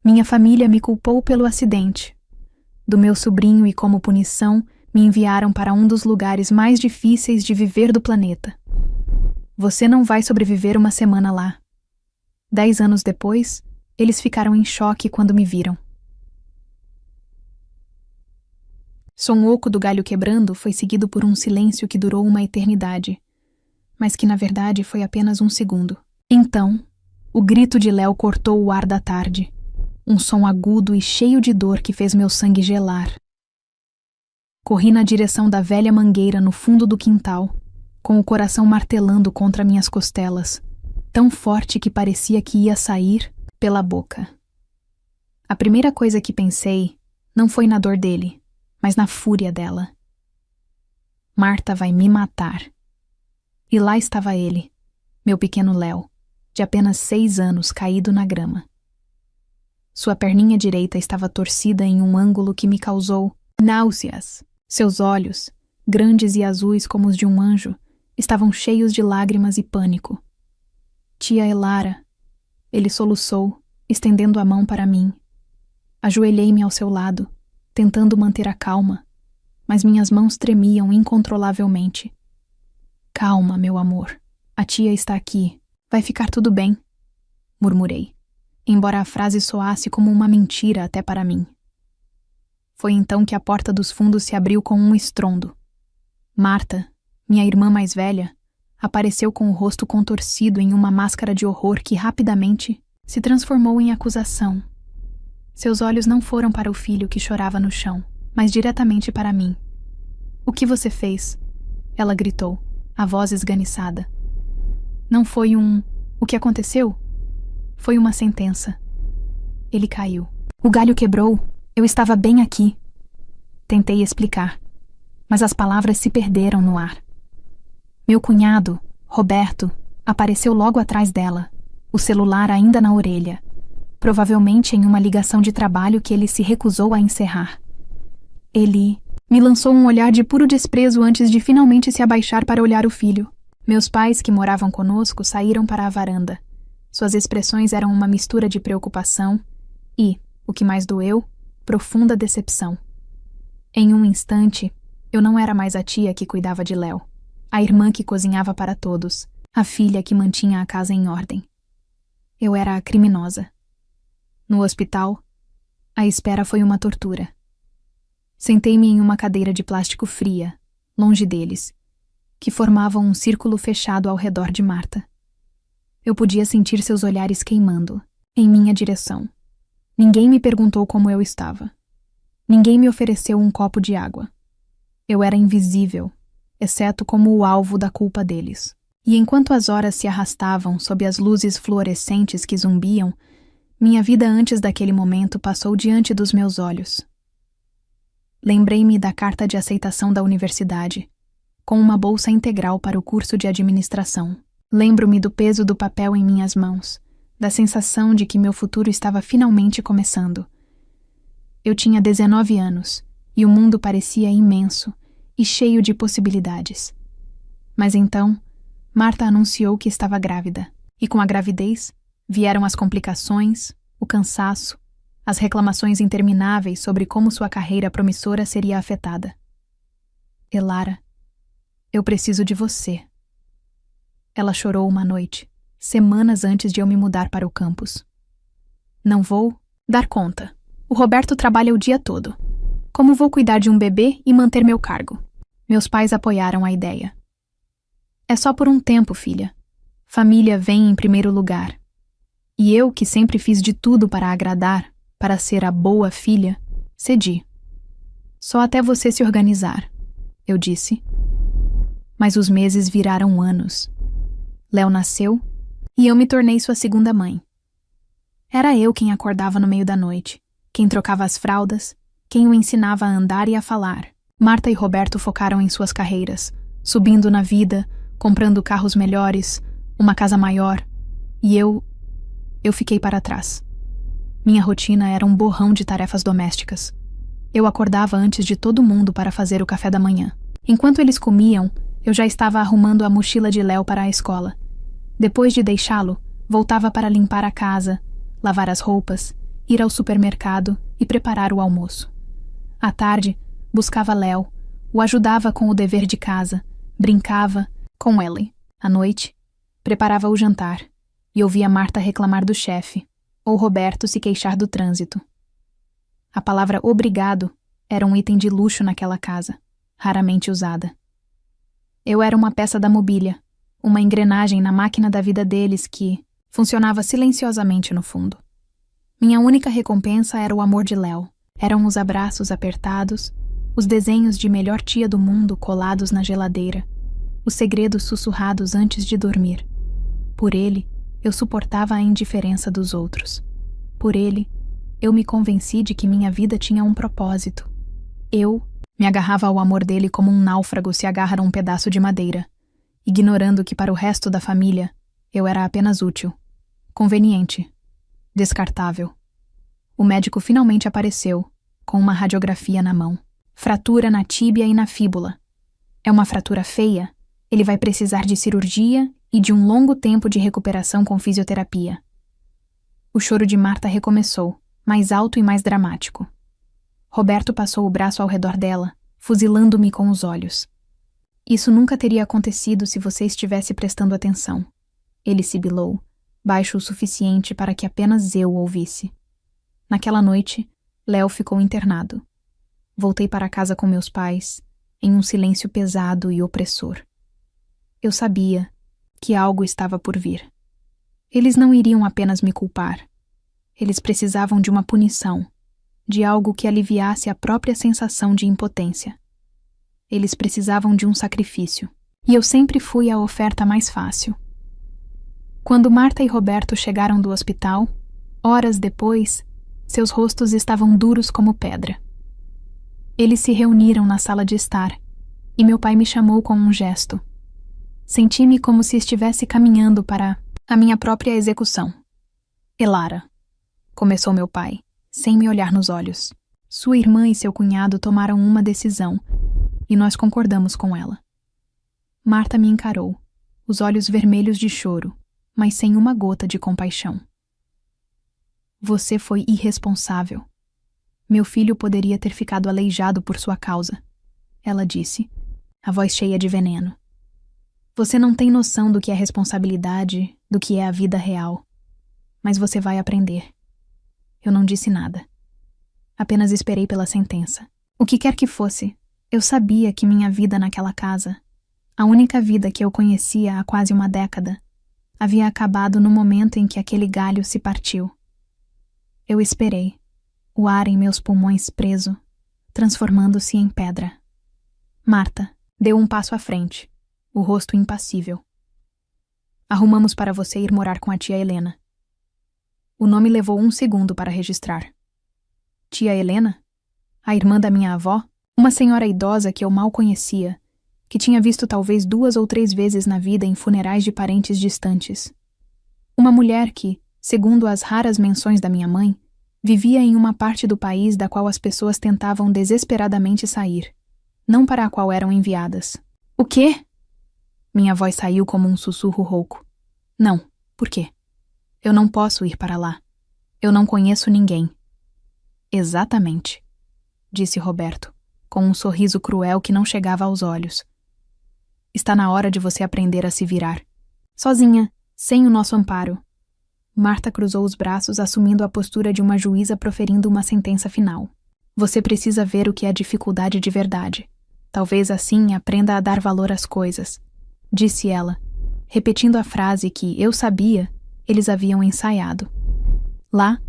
Minha família me culpou pelo acidente do meu sobrinho e, como punição, me enviaram para um dos lugares mais difíceis de viver do planeta. Você não vai sobreviver uma semana lá. 10 anos depois, eles ficaram em choque quando me viram. Som oco do galho quebrando foi seguido por um silêncio que durou uma eternidade, mas que na verdade foi apenas um segundo. Então, o grito de Léo cortou o ar da tarde, um som agudo e cheio de dor que fez meu sangue gelar. Corri na direção da velha mangueira no fundo do quintal, com o coração martelando contra minhas costelas, tão forte que parecia que ia sair pela boca. A primeira coisa que pensei não foi na dor dele, mas na fúria dela. Marta vai me matar. E lá estava ele, meu pequeno Léo, de apenas 6 anos, caído na grama. Sua perninha direita estava torcida em um ângulo que me causou náuseas. Seus olhos, grandes e azuis como os de um anjo, estavam cheios de lágrimas e pânico. Tia Elara, ele soluçou, estendendo a mão para mim. Ajoelhei-me ao seu lado, tentando manter a calma, mas minhas mãos tremiam incontrolavelmente. Calma, meu amor. A tia está aqui. Vai ficar tudo bem, murmurei, embora a frase soasse como uma mentira até para mim. Foi então que a porta dos fundos se abriu com um estrondo. Marta, minha irmã mais velha, apareceu com o rosto contorcido em uma máscara de horror que rapidamente se transformou em acusação. Seus olhos não foram para o filho que chorava no chão, mas diretamente para mim. "O que você fez?" ela gritou, a voz esganiçada. Não foi "O que aconteceu?" Foi uma sentença. Ele caiu. "O galho quebrou. Eu estava bem aqui." Tentei explicar, mas as palavras se perderam no ar. Meu cunhado, Roberto, apareceu logo atrás dela, o celular ainda na orelha, provavelmente em uma ligação de trabalho que ele se recusou a encerrar. Ele me lançou um olhar de puro desprezo antes de finalmente se abaixar para olhar o filho. Meus pais, que moravam conosco, saíram para a varanda. Suas expressões eram uma mistura de preocupação e, o que mais doeu, profunda decepção. Em um instante, eu não era mais a tia que cuidava de Léo, a irmã que cozinhava para todos, a filha que mantinha a casa em ordem. Eu era a criminosa. No hospital, a espera foi uma tortura. Sentei-me em uma cadeira de plástico fria, longe deles, que formavam um círculo fechado ao redor de Marta. Eu podia sentir seus olhares queimando, em minha direção. Ninguém me perguntou como eu estava. Ninguém me ofereceu um copo de água. Eu era invisível, exceto como o alvo da culpa deles. E enquanto as horas se arrastavam sob as luzes fluorescentes que zumbiam, minha vida antes daquele momento passou diante dos meus olhos. Lembrei-me da carta de aceitação da universidade, com uma bolsa integral para o curso de administração. Lembro-me do peso do papel em minhas mãos, da sensação de que meu futuro estava finalmente começando. Eu tinha 19 anos, e o mundo parecia imenso e cheio de possibilidades. Mas então, Marta anunciou que estava grávida, e com a gravidez vieram as complicações, o cansaço, as reclamações intermináveis sobre como sua carreira promissora seria afetada. "Elara, eu preciso de você." Ela chorou uma noite, semanas antes de eu me mudar para o campus. "Não vou dar conta. O Roberto trabalha o dia todo. Como vou cuidar de um bebê e manter meu cargo?" Meus pais apoiaram a ideia. "É só por um tempo, filha. Família vem em primeiro lugar. E eu, que sempre fiz de tudo para agradar, para ser a boa filha, cedi. Só até você se organizar," eu disse. Mas os meses viraram anos. Léo nasceu e eu me tornei sua segunda mãe. Era eu quem acordava no meio da noite, quem trocava as fraldas, quem o ensinava a andar e a falar. Marta e Roberto focaram em suas carreiras, subindo na vida, comprando carros melhores, uma casa maior, e eu fiquei para trás. Minha rotina era um borrão de tarefas domésticas. Eu acordava antes de todo mundo para fazer o café da manhã. Enquanto eles comiam, eu já estava arrumando a mochila de Léo para a escola. Depois de deixá-lo, voltava para limpar a casa, lavar as roupas ir ao supermercado e preparar o almoço. À tarde, buscava Léo, o ajudava com o dever de casa, brincava com Ellie. À noite, preparava o jantar e ouvia Marta reclamar do chefe ou Roberto se queixar do trânsito. A palavra obrigado era um item de luxo naquela casa, raramente usada. Eu era uma peça da mobília, uma engrenagem na máquina da vida deles que funcionava silenciosamente no fundo. Minha única recompensa era o amor de Léo. Eram os abraços apertados, os desenhos de melhor tia do mundo colados na geladeira, os segredos sussurrados antes de dormir. Por ele, eu suportava a indiferença dos outros. Por ele, eu me convenci de que minha vida tinha um propósito. Eu me agarrava ao amor dele como um náufrago se agarra a um pedaço de madeira, ignorando que para o resto da família eu era apenas útil, conveniente, descartável. O médico finalmente apareceu, com uma radiografia na mão. Fratura na tíbia e na fíbula. É uma fratura feia. Ele vai precisar de cirurgia e de um longo tempo de recuperação com fisioterapia. O choro de Marta recomeçou, mais alto e mais dramático. Roberto passou o braço ao redor dela, fuzilando-me com os olhos. Isso nunca teria acontecido se você estivesse prestando atenção. Ele sibilou, baixo o suficiente para que apenas eu ouvisse. Naquela noite, Léo ficou internado. Voltei para casa com meus pais, em um silêncio pesado e opressor. Eu sabia que algo estava por vir. Eles não iriam apenas me culpar. Eles precisavam de uma punição, de algo que aliviasse a própria sensação de impotência. Eles precisavam de um sacrifício, e eu sempre fui a oferta mais fácil. Quando Marta e Roberto chegaram do hospital, horas depois, seus rostos estavam duros como pedra. Eles se reuniram na sala de estar, e meu pai me chamou com um gesto. Senti-me como se estivesse caminhando para a minha própria execução. Elara, começou meu pai, sem me olhar nos olhos. Sua irmã e seu cunhado tomaram uma decisão, e nós concordamos com ela. Marta me encarou, os olhos vermelhos de choro, mas sem uma gota de compaixão. Você foi irresponsável. Meu filho poderia ter ficado aleijado por sua causa, ela disse, a voz cheia de veneno. Você não tem noção do que é responsabilidade, do que é a vida real. Mas você vai aprender. Eu não disse nada. Apenas esperei pela sentença. O que quer que fosse, eu sabia que minha vida naquela casa, a única vida que eu conhecia há quase uma década, havia acabado no momento em que aquele galho se partiu. Eu esperei, o ar em meus pulmões preso, transformando-se em pedra. Marta deu um passo à frente, o rosto impassível. Arrumamos para você ir morar com a tia Helena. O nome levou 1 segundo para registrar. Tia Helena? A irmã da minha avó? Uma senhora idosa que eu mal conhecia, que tinha visto talvez 2 ou 3 vezes na vida em funerais de parentes distantes. Uma mulher que, segundo as raras menções da minha mãe, vivia em uma parte do país da qual as pessoas tentavam desesperadamente sair, não para a qual eram enviadas. O quê? Minha voz saiu como um sussurro rouco. Não, por quê? Eu não posso ir para lá. Eu não conheço ninguém. Exatamente, disse Roberto, com um sorriso cruel que não chegava aos olhos. Está na hora de você aprender a se virar. Sozinha, sem o nosso amparo. Marta cruzou os braços, assumindo a postura de uma juíza proferindo uma sentença final. Você precisa ver o que é dificuldade de verdade. Talvez assim aprenda a dar valor às coisas, disse ela, repetindo a frase que, eu sabia, eles haviam ensaiado. Lá,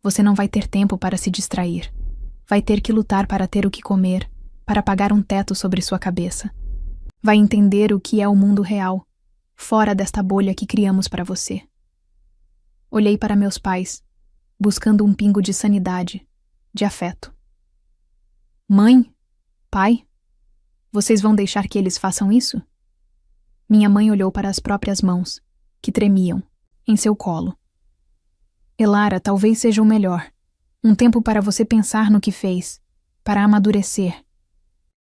você não vai ter tempo para se distrair. Vai ter que lutar para ter o que comer, para pagar um teto sobre sua cabeça. Vai entender o que é o mundo real, fora desta bolha que criamos para você. Olhei para meus pais, buscando um pingo de sanidade, de afeto. Mãe? Pai? Vocês vão deixar que eles façam isso? Minha mãe olhou para as próprias mãos, que tremiam, em seu colo. Elara, talvez seja o melhor. Um tempo para você pensar no que fez, para amadurecer.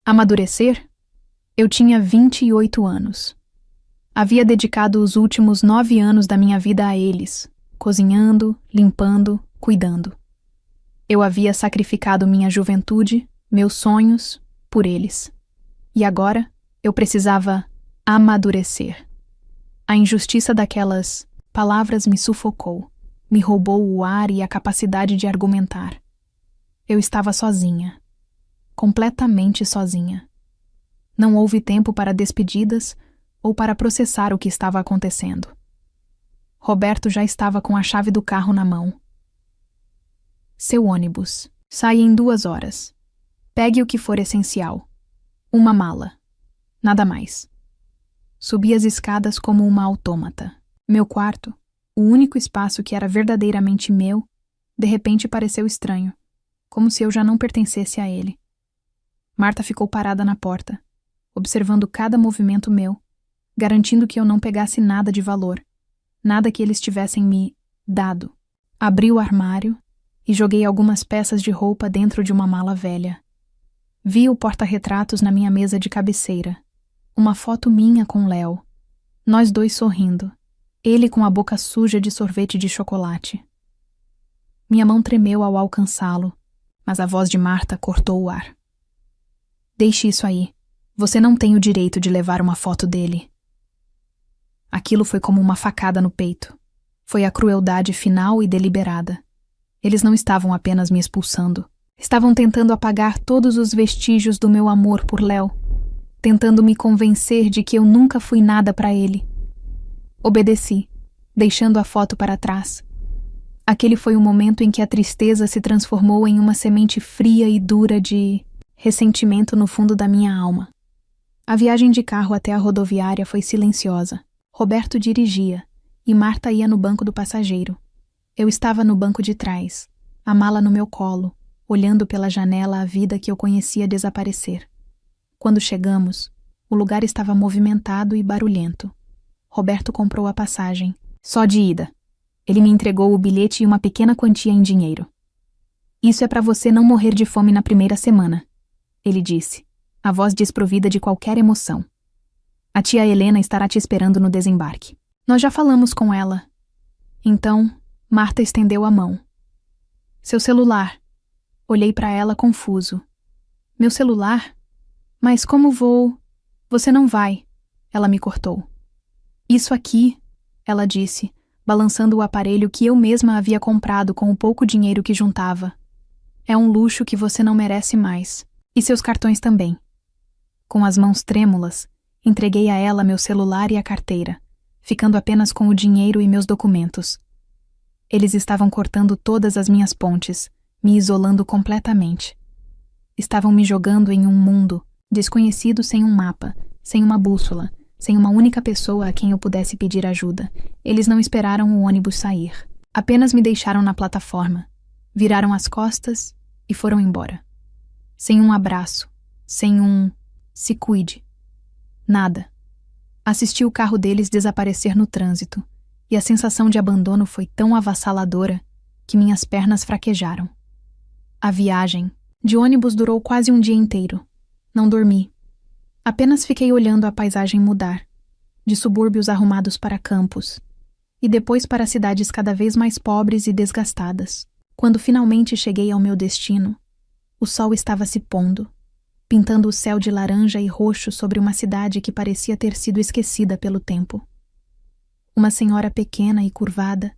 Amadurecer? Eu tinha 28 anos. Havia dedicado os últimos 9 anos da minha vida a eles, cozinhando, limpando, cuidando. Eu havia sacrificado minha juventude, meus sonhos, por eles. E agora eu precisava amadurecer. A injustiça daquelas palavras me sufocou, me roubou o ar e a capacidade de argumentar. Eu estava sozinha, completamente sozinha. Não houve tempo para despedidas ou para processar o que estava acontecendo. Roberto já estava com a chave do carro na mão. Seu ônibus. Sai em 2 horas. Pegue o que for essencial. Uma mala. Nada mais. Subi as escadas como uma autômata. Meu quarto, o único espaço que era verdadeiramente meu, de repente pareceu estranho, como se eu já não pertencesse a ele. Marta ficou parada na porta, observando cada movimento meu, garantindo que eu não pegasse nada de valor, nada que eles tivessem me dado. Abri o armário e joguei algumas peças de roupa dentro de uma mala velha. Vi o porta-retratos na minha mesa de cabeceira. Uma foto minha com Léo. Nós dois sorrindo. Ele com a boca suja de sorvete de chocolate. Minha mão tremeu ao alcançá-lo, mas a voz de Marta cortou o ar. Deixe isso aí. Você não tem o direito de levar uma foto dele. Aquilo foi como uma facada no peito. Foi a crueldade final e deliberada. Eles não estavam apenas me expulsando. Estavam tentando apagar todos os vestígios do meu amor por Léo, tentando me convencer de que eu nunca fui nada para ele. Obedeci, deixando a foto para trás. Aquele foi o momento em que a tristeza se transformou em uma semente fria e dura de ressentimento no fundo da minha alma. A viagem de carro até a rodoviária foi silenciosa. Roberto dirigia e Marta ia no banco do passageiro. Eu estava no banco de trás, a mala no meu colo, olhando pela janela a vida que eu conhecia desaparecer. Quando chegamos, o lugar estava movimentado e barulhento. Roberto comprou a passagem, só de ida. Ele me entregou o bilhete e uma pequena quantia em dinheiro. Isso é para você não morrer de fome na primeira semana, ele disse, a voz desprovida de qualquer emoção. A tia Helena estará te esperando no desembarque. Nós já falamos com ela. Então, Marta estendeu a mão. Seu celular. Olhei para ela confuso. Meu celular? Mas como vou? Você não vai. Ela me cortou. Isso aqui, ela disse, balançando o aparelho que eu mesma havia comprado com o pouco dinheiro que juntava. É um luxo que você não merece mais. E seus cartões também. Com as mãos trêmulas, entreguei a ela meu celular e a carteira, ficando apenas com o dinheiro e meus documentos. Eles estavam cortando todas as minhas pontes, me isolando completamente. Estavam me jogando em um mundo desconhecido sem um mapa, sem uma bússola, sem uma única pessoa a quem eu pudesse pedir ajuda. Eles não esperaram o ônibus sair. Apenas me deixaram na plataforma, viraram as costas e foram embora. Sem um abraço, sem um "se cuide". Nada. Assisti o carro deles desaparecer no trânsito, e a sensação de abandono foi tão avassaladora que minhas pernas fraquejaram. A viagem de ônibus durou quase um dia inteiro. Não dormi. Apenas fiquei olhando a paisagem mudar, de subúrbios arrumados para campos, e depois para cidades cada vez mais pobres e desgastadas. Quando finalmente cheguei ao meu destino, o sol estava se pondo, pintando o céu de laranja e roxo sobre uma cidade que parecia ter sido esquecida pelo tempo. Uma senhora pequena e curvada,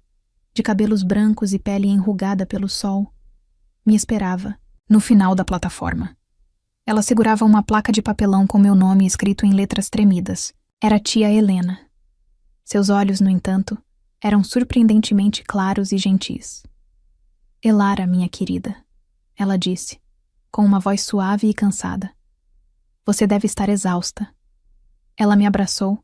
de cabelos brancos e pele enrugada pelo sol, me esperava, no final da plataforma. Ela segurava uma placa de papelão com meu nome escrito em letras tremidas. Era a tia Helena. Seus olhos, no entanto, eram surpreendentemente claros e gentis. "Elara, minha querida", ela disse, com uma voz suave e cansada. "Você deve estar exausta." Ela me abraçou,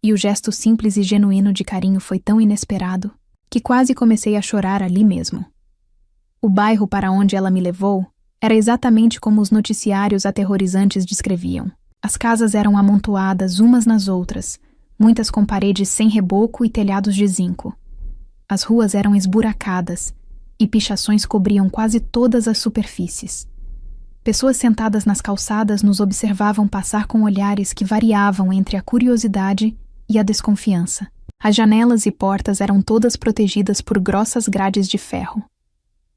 e o gesto simples e genuíno de carinho foi tão inesperado que quase comecei a chorar ali mesmo. O bairro para onde ela me levou era exatamente como os noticiários aterrorizantes descreviam. As casas eram amontoadas umas nas outras, muitas com paredes sem reboco e telhados de zinco. As ruas eram esburacadas, e pichações cobriam quase todas as superfícies. Pessoas sentadas nas calçadas nos observavam passar com olhares que variavam entre a curiosidade e a desconfiança. As janelas e portas eram todas protegidas por grossas grades de ferro.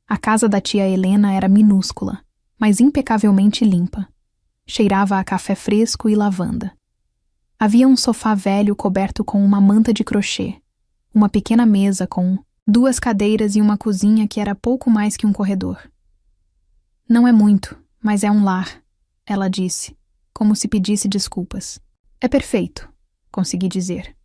A casa da tia Helena era minúscula, mas impecavelmente limpa. Cheirava a café fresco e lavanda. Havia um sofá velho coberto com uma manta de crochê, uma pequena mesa com 2 cadeiras e uma cozinha que era pouco mais que um corredor. Não é muito, mas é um lar, ela disse, como se pedisse desculpas. É perfeito, consegui dizer.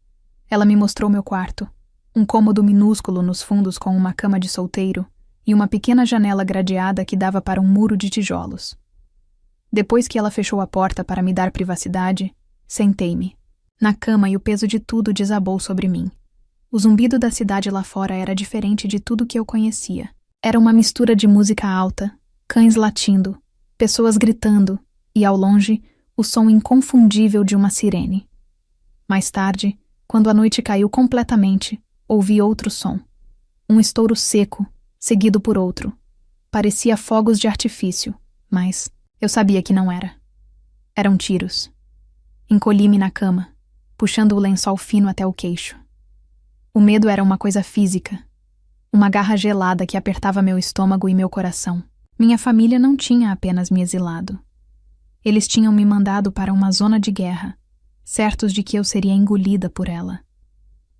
Ela me mostrou meu quarto, um cômodo minúsculo nos fundos com uma cama de solteiro e uma pequena janela gradeada que dava para um muro de tijolos. Depois que ela fechou a porta para me dar privacidade, sentei-me, na cama, e o peso de tudo desabou sobre mim. O zumbido da cidade lá fora era diferente de tudo que eu conhecia. Era uma mistura de música alta, cães latindo, pessoas gritando e, ao longe, o som inconfundível de uma sirene. Mais tarde, quando a noite caiu completamente, ouvi outro som. Um estouro seco, seguido por outro. Parecia fogos de artifício, mas eu sabia que não era. Eram tiros. Encolhi-me na cama, puxando o lençol fino até o queixo. O medo era uma coisa física, uma garra gelada que apertava meu estômago e meu coração. Minha família não tinha apenas me exilado. Eles tinham me mandado para uma zona de guerra, certos de que eu seria engolida por ela.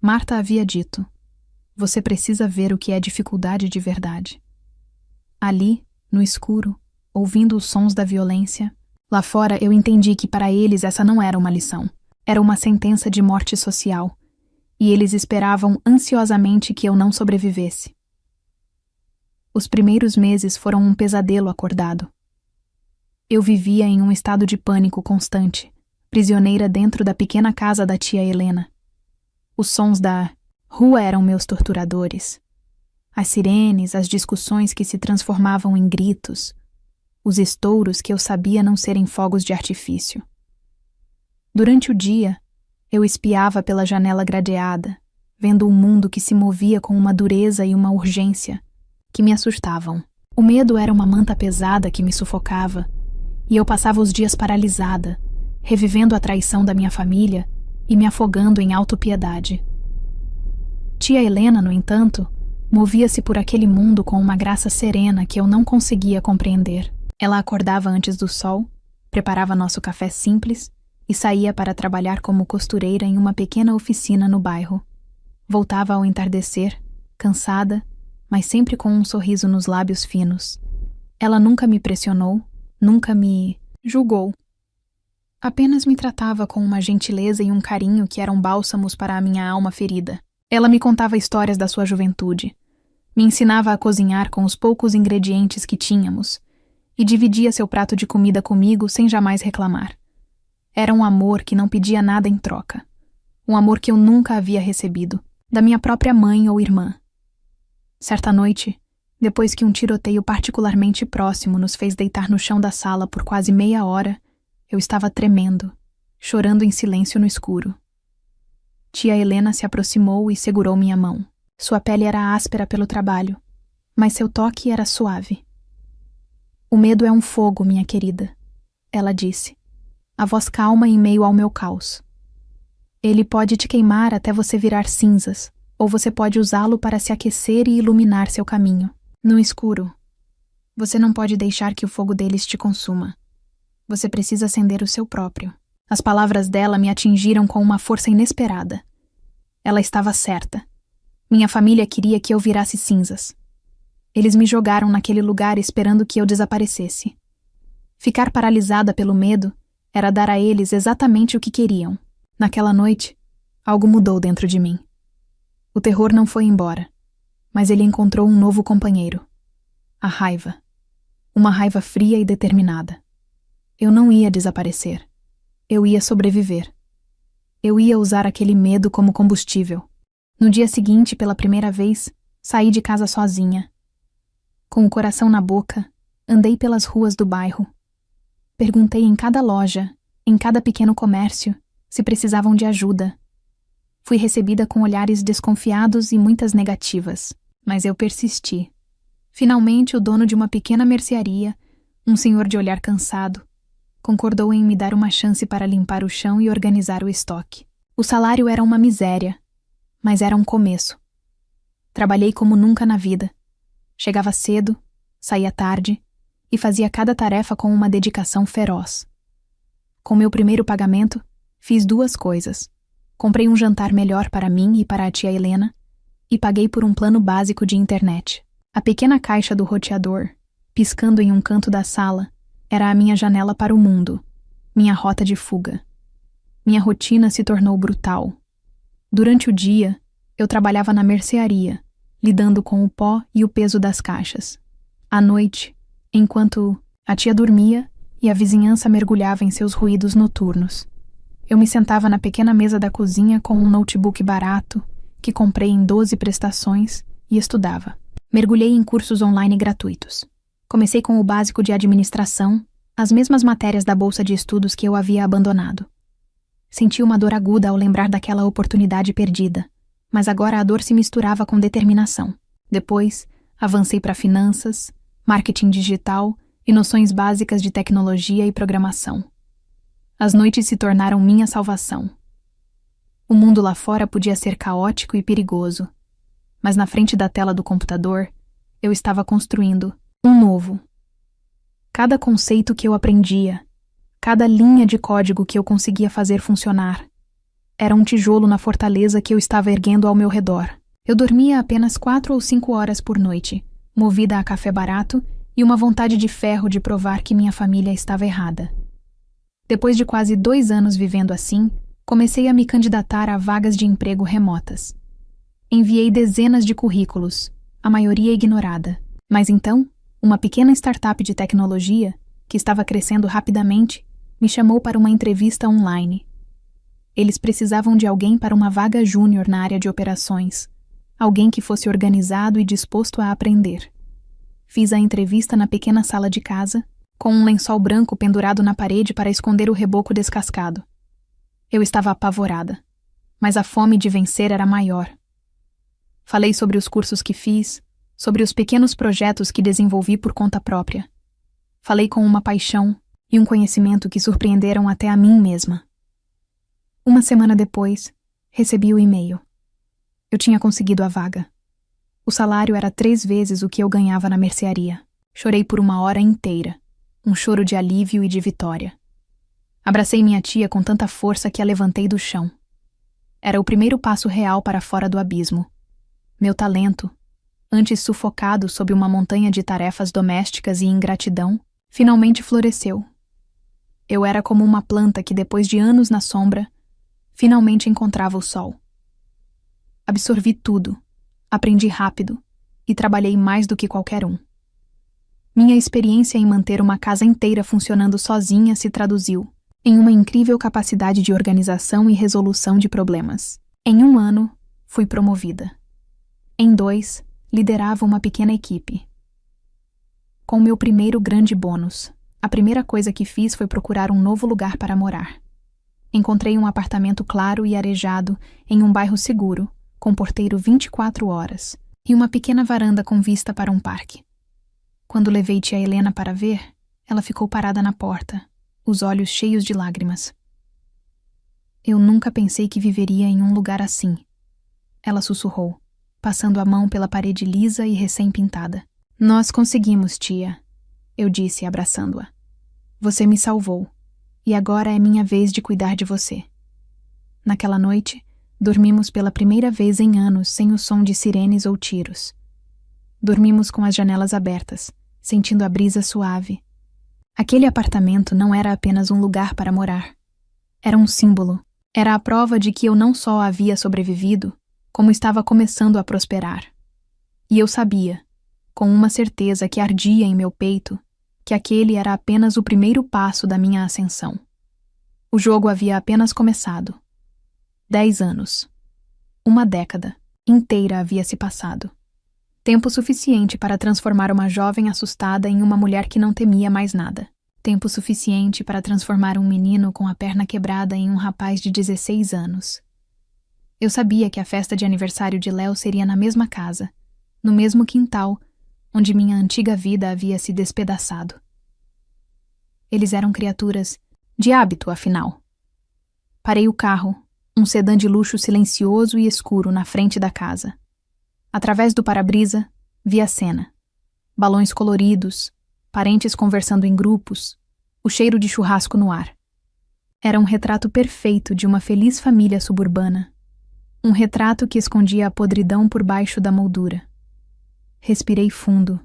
Marta havia dito: "Você precisa ver o que é dificuldade de verdade." Ali, no escuro, ouvindo os sons da violência, lá fora eu entendi que para eles essa não era uma lição. Era uma sentença de morte social, e eles esperavam ansiosamente que eu não sobrevivesse. Os primeiros meses foram um pesadelo acordado. Eu vivia em um estado de pânico constante, prisioneira dentro da pequena casa da tia Helena. Os sons da rua eram meus torturadores. As sirenes, as discussões que se transformavam em gritos, os estouros que eu sabia não serem fogos de artifício. Durante o dia, eu espiava pela janela gradeada, vendo um mundo que se movia com uma dureza e uma urgência que me assustavam. O medo era uma manta pesada que me sufocava, e eu passava os dias paralisada, revivendo a traição da minha família e me afogando em autopiedade. Tia Helena, no entanto, movia-se por aquele mundo com uma graça serena que eu não conseguia compreender. Ela acordava antes do sol, preparava nosso café simples e saía para trabalhar como costureira em uma pequena oficina no bairro. Voltava ao entardecer, cansada, mas sempre com um sorriso nos lábios finos. Ela nunca me pressionou, nunca me julgou. Apenas me tratava com uma gentileza e um carinho que eram bálsamos para a minha alma ferida. Ela me contava histórias da sua juventude, me ensinava a cozinhar com os poucos ingredientes que tínhamos e dividia seu prato de comida comigo sem jamais reclamar. Era um amor que não pedia nada em troca. Um amor que eu nunca havia recebido, da minha própria mãe ou irmã. Certa noite, depois que um tiroteio particularmente próximo nos fez deitar no chão da sala por quase meia hora, eu estava tremendo, chorando em silêncio no escuro. Tia Helena se aproximou e segurou minha mão. Sua pele era áspera pelo trabalho, mas seu toque era suave. "O medo é um fogo, minha querida", ela disse, a voz calma em meio ao meu caos. "Ele pode te queimar até você virar cinzas, ou você pode usá-lo para se aquecer e iluminar seu caminho. No escuro, você não pode deixar que o fogo deles te consuma. Você precisa acender o seu próprio." As palavras dela me atingiram com uma força inesperada. Ela estava certa. Minha família queria que eu virasse cinzas. Eles me jogaram naquele lugar esperando que eu desaparecesse. Ficar paralisada pelo medo era dar a eles exatamente o que queriam. Naquela noite, algo mudou dentro de mim. O terror não foi embora, mas ele encontrou um novo companheiro. A raiva. Uma raiva fria e determinada. Eu não ia desaparecer. Eu ia sobreviver. Eu ia usar aquele medo como combustível. No dia seguinte, pela primeira vez, saí de casa sozinha. Com o coração na boca, andei pelas ruas do bairro. Perguntei em cada loja, em cada pequeno comércio, se precisavam de ajuda. Fui recebida com olhares desconfiados e muitas negativas, mas eu persisti. Finalmente, o dono de uma pequena mercearia, um senhor de olhar cansado, concordou em me dar uma chance para limpar o chão e organizar o estoque. O salário era uma miséria, mas era um começo. Trabalhei como nunca na vida. Chegava cedo, saía tarde e fazia cada tarefa com uma dedicação feroz. Com meu primeiro pagamento, fiz 2 coisas. Comprei um jantar melhor para mim e para a tia Helena e paguei por um plano básico de internet. A pequena caixa do roteador, piscando em um canto da sala, era a minha janela para o mundo, minha rota de fuga. Minha rotina se tornou brutal. Durante o dia, eu trabalhava na mercearia, lidando com o pó e o peso das caixas. À noite, enquanto a tia dormia e a vizinhança mergulhava em seus ruídos noturnos, eu me sentava na pequena mesa da cozinha com um notebook barato, que comprei em 12 prestações, e estudava. Mergulhei em cursos online gratuitos. Comecei com o básico de administração, as mesmas matérias da bolsa de estudos que eu havia abandonado. Senti uma dor aguda ao lembrar daquela oportunidade perdida, mas agora a dor se misturava com determinação. Depois, avancei para finanças, marketing digital e noções básicas de tecnologia e programação. As noites se tornaram minha salvação. O mundo lá fora podia ser caótico e perigoso, mas na frente da tela do computador, eu estava construindo um novo. Cada conceito que eu aprendia, cada linha de código que eu conseguia fazer funcionar, era um tijolo na fortaleza que eu estava erguendo ao meu redor. Eu dormia apenas 4 ou 5 horas por noite, movida a café barato e uma vontade de ferro de provar que minha família estava errada. Depois de quase 2 anos vivendo assim, comecei a me candidatar a vagas de emprego remotas. Enviei dezenas de currículos, a maioria ignorada. Mas então, uma pequena startup de tecnologia, que estava crescendo rapidamente, me chamou para uma entrevista online. Eles precisavam de alguém para uma vaga júnior na área de operações, alguém que fosse organizado e disposto a aprender. Fiz a entrevista na pequena sala de casa, com um lençol branco pendurado na parede para esconder o reboco descascado. Eu estava apavorada, mas a fome de vencer era maior. Falei sobre os cursos que fiz, sobre os pequenos projetos que desenvolvi por conta própria. Falei com uma paixão e um conhecimento que surpreenderam até a mim mesma. Uma semana depois, recebi o e-mail. Eu tinha conseguido a vaga. O salário era 3 vezes o que eu ganhava na mercearia. Chorei por 1 hora inteira. Um choro de alívio e de vitória. Abracei minha tia com tanta força que a levantei do chão. Era o primeiro passo real para fora do abismo. Meu talento, antes sufocado sob uma montanha de tarefas domésticas e ingratidão, finalmente floresceu. Eu era como uma planta que, depois de anos na sombra, finalmente encontrava o sol. Absorvi tudo, aprendi rápido e trabalhei mais do que qualquer um. Minha experiência em manter uma casa inteira funcionando sozinha se traduziu em uma incrível capacidade de organização e resolução de problemas. Em 1 ano, fui promovida. Em 2, liderava uma pequena equipe. Com meu primeiro grande bônus, a primeira coisa que fiz foi procurar um novo lugar para morar. Encontrei um apartamento claro e arejado em um bairro seguro, com porteiro 24 horas e uma pequena varanda com vista para um parque. Quando levei tia Helena para ver, ela ficou parada na porta, os olhos cheios de lágrimas. Eu nunca pensei que viveria em um lugar assim, ela sussurrou, passando a mão pela parede lisa e recém-pintada. Nós conseguimos, tia, eu disse, abraçando-a. Você me salvou, e agora é minha vez de cuidar de você. Naquela noite, dormimos pela primeira vez em anos sem o som de sirenes ou tiros. Dormimos com as janelas abertas, sentindo a brisa suave. Aquele apartamento não era apenas um lugar para morar. Era um símbolo. Era a prova de que eu não só havia sobrevivido, como estava começando a prosperar. E eu sabia, com uma certeza que ardia em meu peito, que aquele era apenas o primeiro passo da minha ascensão. O jogo havia apenas começado. 10 anos. 1 década inteira havia se passado. Tempo suficiente para transformar uma jovem assustada em uma mulher que não temia mais nada. Tempo suficiente para transformar um menino com a perna quebrada em um rapaz de 16 anos. Eu sabia que a festa de aniversário de Léo seria na mesma casa, no mesmo quintal, onde minha antiga vida havia se despedaçado. Eles eram criaturas de hábito, afinal. Parei o carro, um sedã de luxo silencioso e escuro na frente da casa. Através do para-brisa, vi a cena. balões coloridos, parentes conversando em grupos, o cheiro de churrasco no ar. Era um retrato perfeito de uma feliz família suburbana. Um retrato que escondia a podridão por baixo da moldura. Respirei fundo,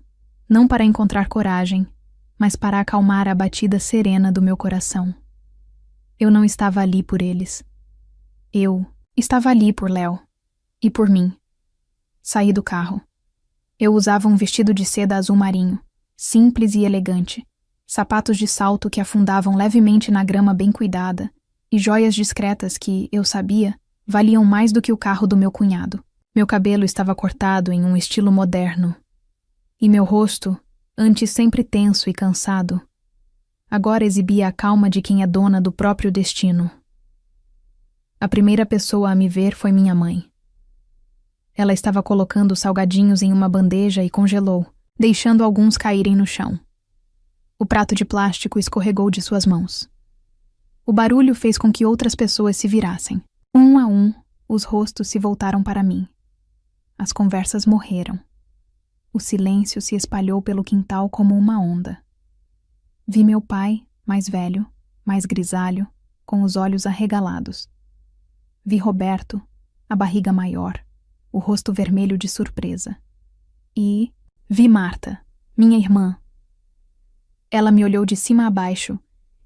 não para encontrar coragem, mas para acalmar a batida serena do meu coração. Eu não estava ali por eles. Eu estava ali por Léo. E por mim. Saí do carro. Eu usava um vestido de seda azul marinho, simples e elegante, sapatos de salto que afundavam levemente na grama bem cuidada, e joias discretas que, eu sabia, valiam mais do que o carro do meu cunhado. Meu cabelo estava cortado em um estilo moderno. E meu rosto, antes sempre tenso e cansado, agora exibia a calma de quem é dona do próprio destino. A primeira pessoa a me ver foi minha mãe. Ela estava colocando os salgadinhos em uma bandeja e congelou, deixando alguns caírem no chão. O prato de plástico escorregou de suas mãos. O barulho fez com que outras pessoas se virassem. Um a um, os rostos se voltaram para mim. As conversas morreram. O silêncio se espalhou pelo quintal como uma onda. Vi meu pai, mais velho, mais grisalho, com os olhos arregalados. Vi Roberto, a barriga maior, o rosto vermelho de surpresa. E vi Marta, minha irmã. Ela me olhou de cima a baixo,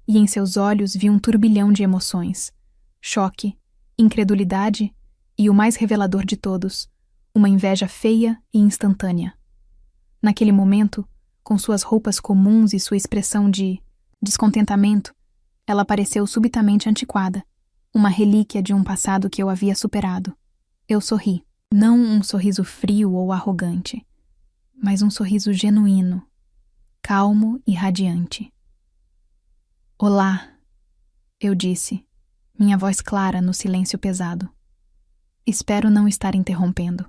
e em seus olhos vi um turbilhão de emoções. Choque, incredulidade e, o mais revelador de todos, uma inveja feia e instantânea. Naquele momento, com suas roupas comuns e sua expressão de descontentamento, ela pareceu subitamente antiquada, uma relíquia de um passado que eu havia superado. Eu sorri, não um sorriso frio ou arrogante, mas um sorriso genuíno, calmo e radiante. Olá, eu disse, minha voz clara no silêncio pesado. Espero não estar interrompendo.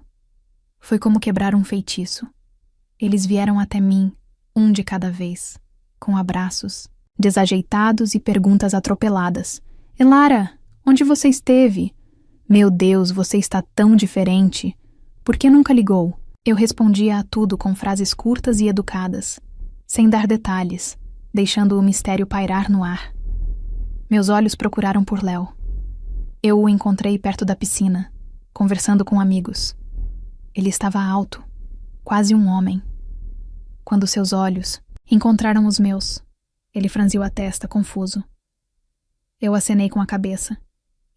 Foi como quebrar um feitiço. Eles vieram até mim, um de cada vez, com abraços, desajeitados e perguntas atropeladas. Elara, onde você esteve? Meu Deus, você está tão diferente. Por que nunca ligou? Eu respondia a tudo com frases curtas e educadas, sem dar detalhes, deixando o mistério pairar no ar. Meus olhos procuraram por Léo. Eu o encontrei perto da piscina, conversando com amigos. Ele estava alto, quase um homem. Quando seus olhos encontraram os meus, ele franziu a testa, confuso. Eu acenei com a cabeça,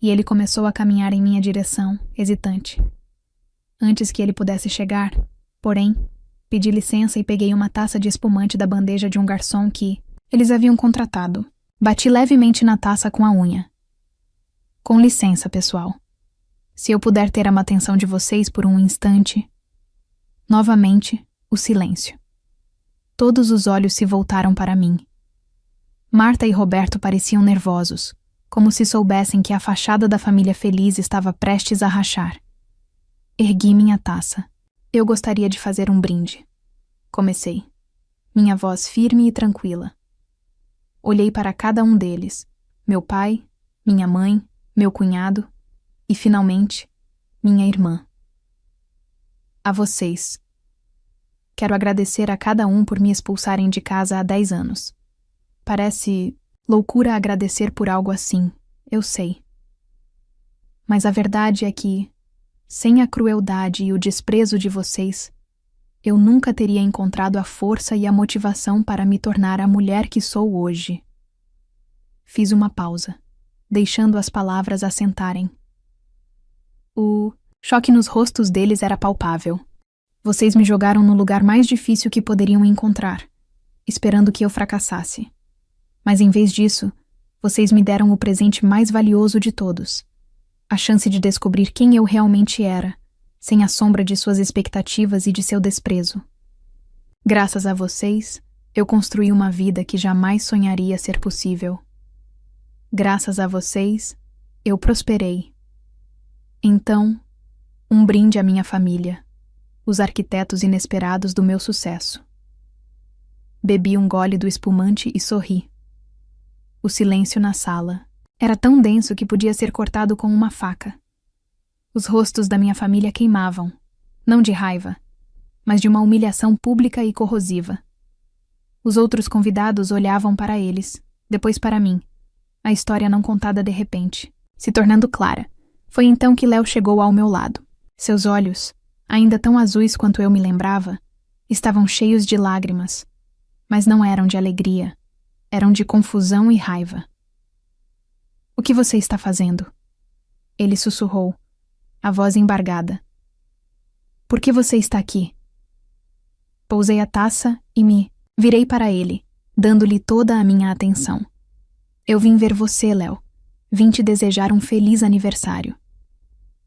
e ele começou a caminhar em minha direção, hesitante. Antes que ele pudesse chegar, porém, pedi licença e peguei uma taça de espumante da bandeja de um garçom que eles haviam contratado. Bati levemente na taça com a unha. Com licença, pessoal. Se eu puder ter a atenção de vocês por um instante. Novamente, o silêncio. Todos os olhos se voltaram para mim. Marta e Roberto pareciam nervosos, como se soubessem que a fachada da família feliz estava prestes a rachar. Ergui minha taça. Eu gostaria de fazer um brinde. Comecei. Minha voz firme e tranquila. Olhei para cada um deles, meu pai, minha mãe, meu cunhado e, finalmente, minha irmã. A vocês. Quero agradecer a cada um por me expulsarem de casa há 10 anos. Parece loucura agradecer por algo assim, eu sei. Mas a verdade é que, sem a crueldade e o desprezo de vocês, eu nunca teria encontrado a força e a motivação para me tornar a mulher que sou hoje. Fiz uma pausa, deixando as palavras assentarem. O choque nos rostos deles era palpável. Vocês me jogaram no lugar mais difícil que poderiam encontrar, esperando que eu fracassasse. Mas em vez disso, vocês me deram o presente mais valioso de todos, a chance de descobrir quem eu realmente era, sem a sombra de suas expectativas e de seu desprezo. Graças a vocês, eu construí uma vida que jamais sonharia ser possível. Graças a vocês, eu prosperei. Então, um brinde à minha família, os arquitetos inesperados do meu sucesso. Bebi um gole do espumante e sorri. O silêncio na sala era tão denso que podia ser cortado com uma faca. Os rostos da minha família queimavam, não de raiva, mas de uma humilhação pública e corrosiva. Os outros convidados olhavam para eles, depois para mim, a história não contada de repente, se tornando clara. Foi então que Léo chegou ao meu lado. Seus olhos, ainda tão azuis quanto eu me lembrava, estavam cheios de lágrimas, mas não eram de alegria, eram de confusão e raiva. "O que você está fazendo?" Ele sussurrou, a voz embargada. "Por que você está aqui?" Pousei a taça e me virei para ele, dando-lhe toda a minha atenção. "Eu vim ver você, Léo. Vim te desejar um feliz aniversário."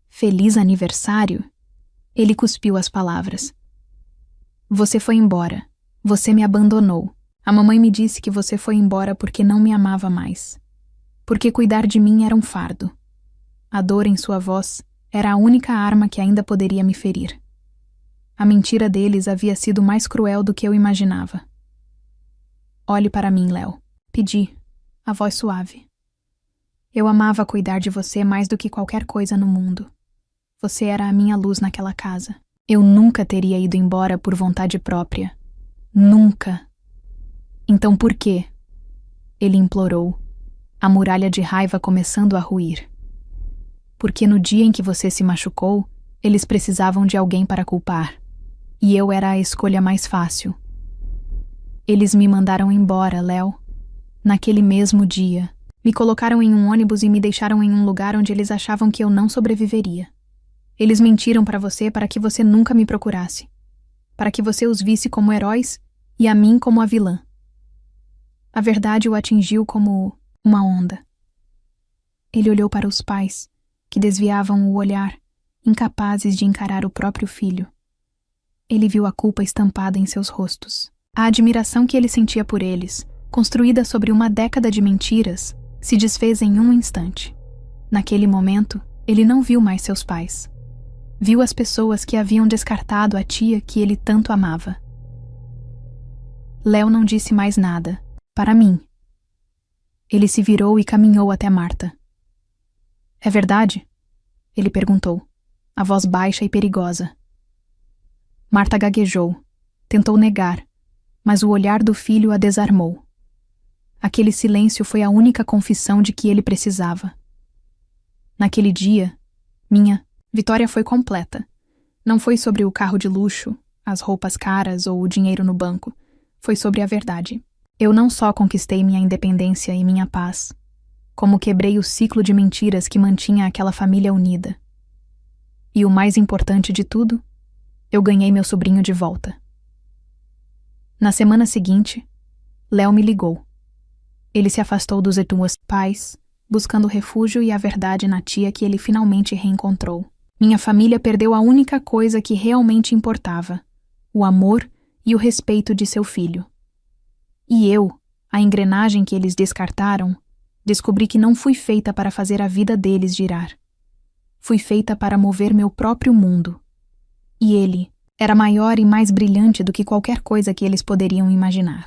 "Feliz aniversário?" Ele cuspiu as palavras. "Você foi embora. Você me abandonou. A mamãe me disse que você foi embora porque não me amava mais. Porque cuidar de mim era um fardo." A dor em sua voz era a única arma que ainda poderia me ferir. A mentira deles havia sido mais cruel do que eu imaginava. "Olhe para mim, Léo." Pedi, a voz suave. "Eu amava cuidar de você mais do que qualquer coisa no mundo. Você era a minha luz naquela casa. Eu nunca teria ido embora por vontade própria. Nunca." "Então por quê?" Ele implorou, a muralha de raiva começando a ruir. "Porque no dia em que você se machucou, eles precisavam de alguém para culpar. E eu era a escolha mais fácil. Eles me mandaram embora, Léo. Naquele mesmo dia. Me colocaram em um ônibus e me deixaram em um lugar onde eles achavam que eu não sobreviveria. Eles mentiram para que você nunca me procurasse. Para que você os visse como heróis e a mim como a vilã. A verdade o atingiu como uma onda." Ele olhou para os pais, que desviavam o olhar, incapazes de encarar o próprio filho. Ele viu a culpa estampada em seus rostos. A admiração que ele sentia por eles, construída sobre uma década de mentiras, se desfez em um instante. Naquele momento, ele não viu mais seus pais. Viu as pessoas que haviam descartado a tia que ele tanto amava. Léo não disse mais nada, para mim. Ele se virou e caminhou até Marta. "É verdade?" Ele perguntou, a voz baixa e perigosa. Marta gaguejou, tentou negar, mas o olhar do filho a desarmou. Aquele silêncio foi a única confissão de que ele precisava. Naquele dia, minha vitória foi completa. Não foi sobre o carro de luxo, as roupas caras ou o dinheiro no banco. Foi sobre a verdade. Eu não só conquistei minha independência e minha paz, como quebrei o ciclo de mentiras que mantinha aquela família unida. E o mais importante de tudo, eu ganhei meu sobrinho de volta. Na semana seguinte, Léo me ligou. Ele se afastou dos dois pais, buscando refúgio e a verdade na tia que ele finalmente reencontrou. Minha família perdeu a única coisa que realmente importava, o amor e o respeito de seu filho. E eu, a engrenagem que eles descartaram, descobri que não fui feita para fazer a vida deles girar. Fui feita para mover meu próprio mundo. E ele era maior e mais brilhante do que qualquer coisa que eles poderiam imaginar.